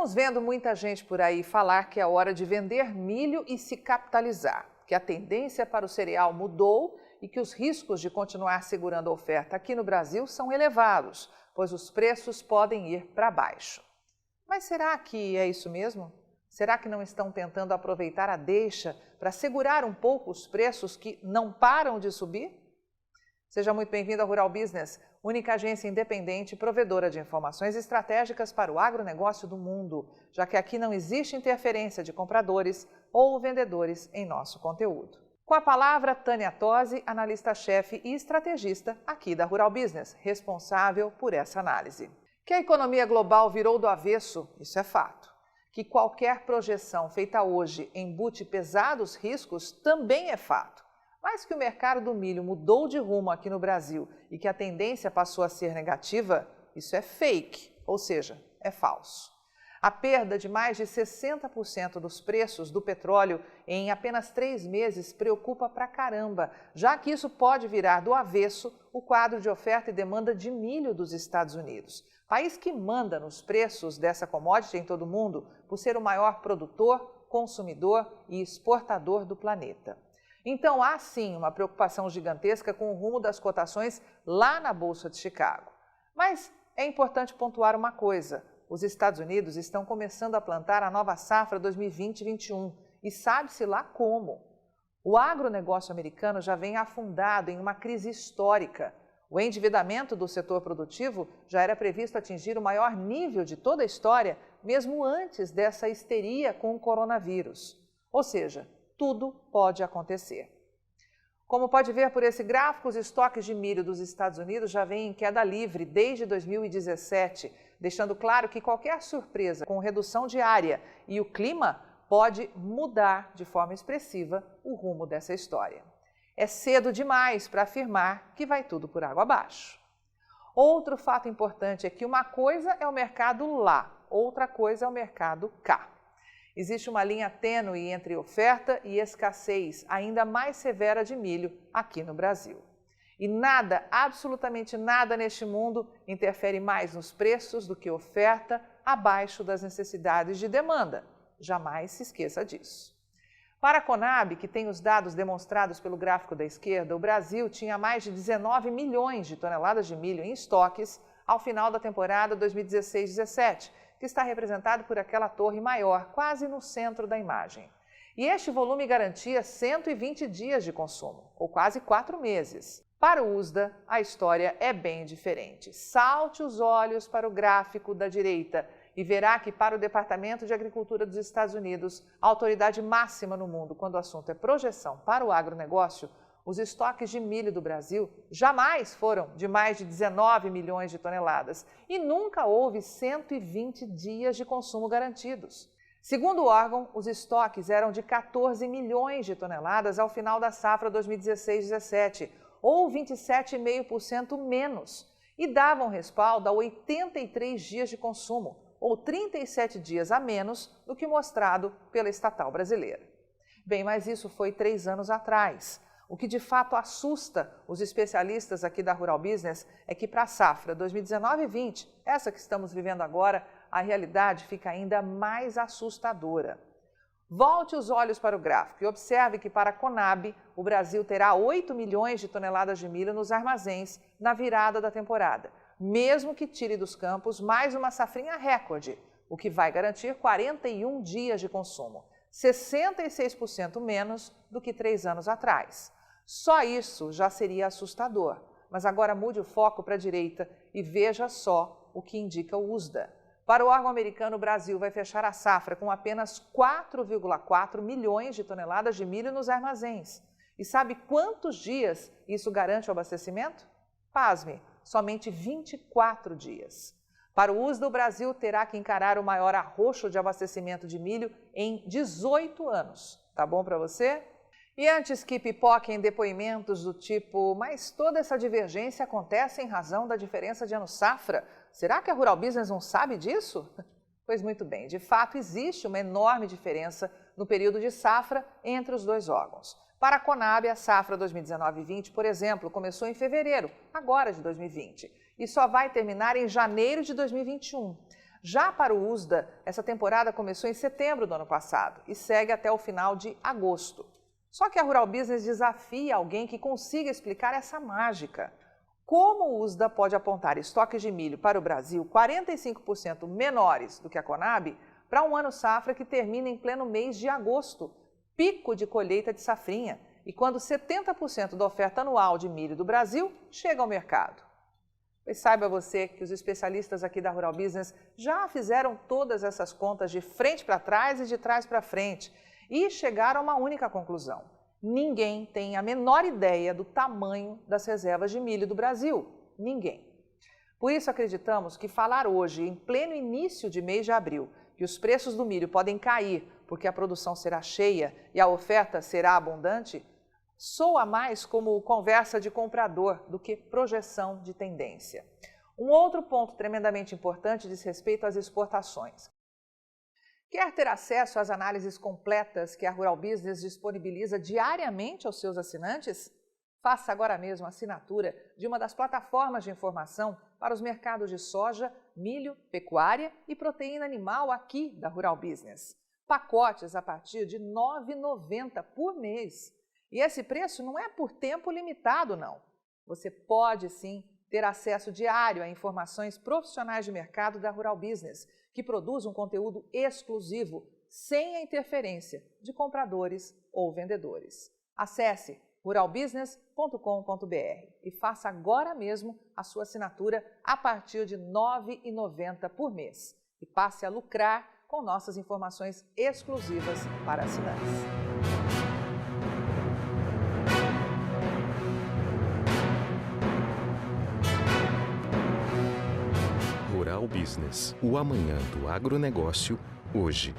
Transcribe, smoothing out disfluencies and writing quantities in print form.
Estamos vendo muita gente por aí falar que é hora de vender milho e se capitalizar, que a tendência para o cereal mudou e que os riscos de continuar segurando a oferta aqui no Brasil são elevados, pois os preços podem ir para baixo. Mas será que é isso mesmo? Será que não estão tentando aproveitar a deixa para segurar um pouco os preços que não param de subir? Seja muito bem-vindo ao Rural Business, única agência independente provedora de informações estratégicas para o agronegócio do mundo, já que aqui não existe interferência de compradores ou vendedores em nosso conteúdo. Com a palavra, Tânia Tosi, analista-chefe e estrategista aqui da Rural Business, responsável por essa análise. Que a economia global virou do avesso, isso é fato. Que qualquer projeção feita hoje embute pesados riscos também é fato. Mas que o mercado do milho mudou de rumo aqui no Brasil e que a tendência passou a ser negativa, isso é fake, ou seja, é falso. A perda de mais de 60% dos preços do petróleo em apenas 3 meses preocupa pra caramba, já que isso pode virar do avesso o quadro de oferta e demanda de milho dos Estados Unidos, país que manda nos preços dessa commodity em todo o mundo por ser o maior produtor, consumidor e exportador do planeta. Então, há sim uma preocupação gigantesca com o rumo das cotações lá na Bolsa de Chicago. Mas é importante pontuar uma coisa: os Estados Unidos estão começando a plantar a nova safra 2020-21 e sabe-se lá como. O agronegócio americano já vem afundado em uma crise histórica. O endividamento do setor produtivo já era previsto atingir o maior nível de toda a história, mesmo antes dessa histeria com o coronavírus. Ou seja, tudo pode acontecer. Como pode ver por esse gráfico, os estoques de milho dos Estados Unidos já vêm em queda livre desde 2017, deixando claro que qualquer surpresa com redução de área e o clima pode mudar de forma expressiva o rumo dessa história. É cedo demais para afirmar que vai tudo por água abaixo. Outro fato importante é que uma coisa é o mercado lá, outra coisa é o mercado cá. Existe uma linha tênue entre oferta e escassez ainda mais severa de milho aqui no Brasil. E nada, absolutamente nada neste mundo interfere mais nos preços do que oferta abaixo das necessidades de demanda. Jamais se esqueça disso. Para a Conab, que tem os dados demonstrados pelo gráfico da esquerda, o Brasil tinha mais de 19 milhões de toneladas de milho em estoques ao final da temporada 2016-17, que está representado por aquela torre maior, quase no centro da imagem. E este volume garantia 120 dias de consumo, ou quase 4 meses. Para o USDA, a história é bem diferente. Salte os olhos para o gráfico da direita e verá que para o Departamento de Agricultura dos Estados Unidos, a autoridade máxima no mundo quando o assunto é projeção para o agronegócio, os estoques de milho do Brasil jamais foram de mais de 19 milhões de toneladas e nunca houve 120 dias de consumo garantidos. Segundo o órgão, os estoques eram de 14 milhões de toneladas ao final da safra 2016-17, ou 27,5% menos, e davam respaldo a 83 dias de consumo, ou 37 dias a menos do que mostrado pela estatal brasileira. Bem, mas isso foi 3 anos atrás. O que de fato assusta os especialistas aqui da Rural Business é que para a safra 2019-20, essa que estamos vivendo agora, a realidade fica ainda mais assustadora. Volte os olhos para o gráfico e observe que para a Conab, o Brasil terá 8 milhões de toneladas de milho nos armazéns na virada da temporada, mesmo que tire dos campos mais uma safrinha recorde, o que vai garantir 41 dias de consumo, 66% menos do que 3 anos atrás. Só isso já seria assustador, mas agora mude o foco para a direita e veja só o que indica o USDA. Para o órgão americano, o Brasil vai fechar a safra com apenas 4,4 milhões de toneladas de milho nos armazéns. E sabe quantos dias isso garante o abastecimento? Pasme, somente 24 dias. Para o USDA, o Brasil terá que encarar o maior arroxo de abastecimento de milho em 18 anos. Tá bom para você? E antes que pipoquem depoimentos do tipo, mas toda essa divergência acontece em razão da diferença de ano-safra, será que a Rural Business não sabe disso? Pois muito bem, de fato existe uma enorme diferença no período de safra entre os dois órgãos. Para a Conab, a safra 2019-20, por exemplo, começou em fevereiro, agora de 2020, e só vai terminar em janeiro de 2021. Já para o USDA, essa temporada começou em setembro do ano passado e segue até o final de agosto. Só que a Rural Business desafia alguém que consiga explicar essa mágica. Como o USDA pode apontar estoques de milho para o Brasil 45% menores do que a Conab para um ano safra que termina em pleno mês de agosto, pico de colheita de safrinha, e quando 70% da oferta anual de milho do Brasil chega ao mercado? Pois saiba você que os especialistas aqui da Rural Business já fizeram todas essas contas de frente para trás e de trás para frente e chegaram a uma única conclusão: ninguém tem a menor ideia do tamanho das reservas de milho do Brasil. Ninguém. Por isso acreditamos que falar hoje, em pleno início de mês de abril, que os preços do milho podem cair porque a produção será cheia e a oferta será abundante, soa mais como conversa de comprador do que projeção de tendência. Um outro ponto tremendamente importante diz respeito às exportações. Quer ter acesso às análises completas que a Rural Business disponibiliza diariamente aos seus assinantes? Faça agora mesmo a assinatura de uma das plataformas de informação para os mercados de soja, milho, pecuária e proteína animal aqui da Rural Business. Pacotes a partir de R$ 9,90 por mês. E esse preço não é por tempo limitado, não. Você pode, sim, ter acesso diário a informações profissionais de mercado da Rural Business, que produz um conteúdo exclusivo, sem a interferência de compradores ou vendedores. Acesse ruralbusiness.com.br e faça agora mesmo a sua assinatura a partir de R$ 9,90 por mês. E passe a lucrar com nossas informações exclusivas para assinantes. Rural Business, o amanhã do agronegócio, hoje.